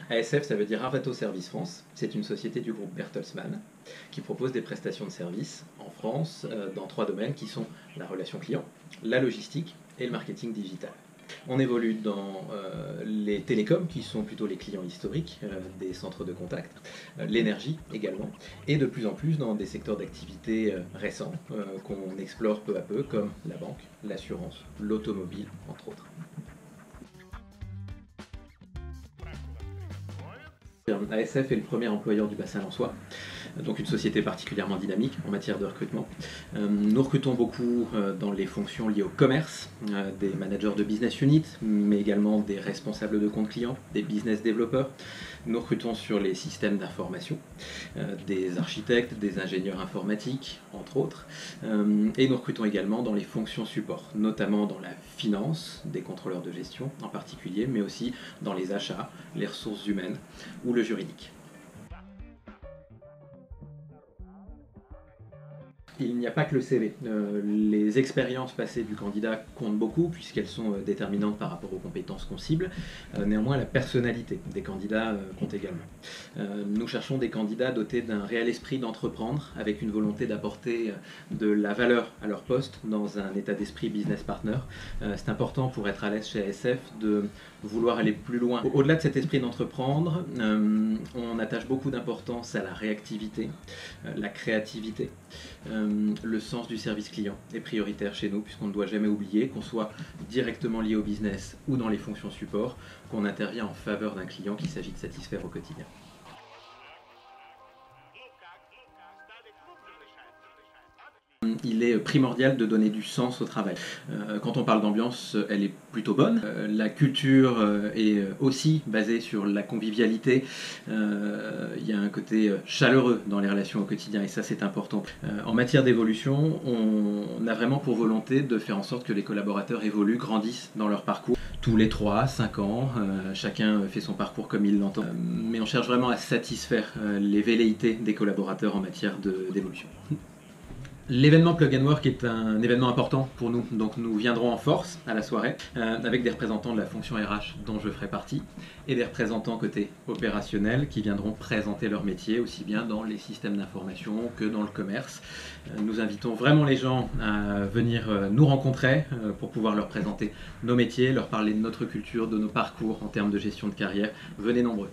ASF, ça veut dire Arvato Service France. C'est une société du groupe Bertelsmann qui propose des prestations de services en France dans 3 domaines qui sont la relation client, la logistique et le marketing digital. On évolue dans les télécoms, qui sont plutôt les clients historiques des centres de contact, l'énergie également, et de plus en plus dans des secteurs d'activité récents qu'on explore peu à peu, comme la banque, l'assurance, l'automobile, entre autres. ASF est le premier employeur du bassin lensois, donc une société particulièrement dynamique en matière de recrutement. Nous recrutons beaucoup dans les fonctions liées au commerce, des managers de business unit, mais également des responsables de compte clients, des business développeurs. Nous recrutons sur les systèmes d'information, des architectes, des ingénieurs informatiques, entre autres. Et nous recrutons également dans les fonctions support, notamment dans la finance, des contrôleurs de gestion en particulier, mais aussi dans les achats, les ressources humaines ou le juridique. Il n'y a pas que le CV. Les expériences passées du candidat comptent beaucoup puisqu'elles sont déterminantes par rapport aux compétences qu'on cible. Néanmoins, la personnalité des candidats compte également. Nous cherchons des candidats dotés d'un réel esprit d'entreprendre, avec une volonté d'apporter de la valeur à leur poste dans un état d'esprit business partner. C'est important pour être à l'aise chez ASF de vouloir aller plus loin. Au-delà de cet esprit d'entreprendre, on attache beaucoup d'importance à la réactivité, la créativité. Le sens du service client est prioritaire chez nous puisqu'on ne doit jamais oublier qu'on soit directement lié au business ou dans les fonctions support, qu'on intervient en faveur d'un client qu'il s'agit de satisfaire au quotidien. Il est primordial de donner du sens au travail. Quand on parle d'ambiance, elle est plutôt bonne. La culture est aussi basée sur la convivialité. Il y a un côté chaleureux dans les relations au quotidien et ça c'est important. En matière d'évolution, on a vraiment pour volonté de faire en sorte que les collaborateurs évoluent, grandissent dans leur parcours. Tous les 3-5 ans, chacun fait son parcours comme il l'entend. Mais on cherche vraiment à satisfaire les velléités des collaborateurs en matière d'évolution. L'événement Plug and Work est un événement important pour nous, donc nous viendrons en force à la soirée avec des représentants de la fonction RH dont je ferai partie et des représentants côté opérationnel qui viendront présenter leur métier aussi bien dans les systèmes d'information que dans le commerce. Nous invitons vraiment les gens à venir nous rencontrer pour pouvoir leur présenter nos métiers, leur parler de notre culture, de nos parcours en termes de gestion de carrière. Venez nombreux.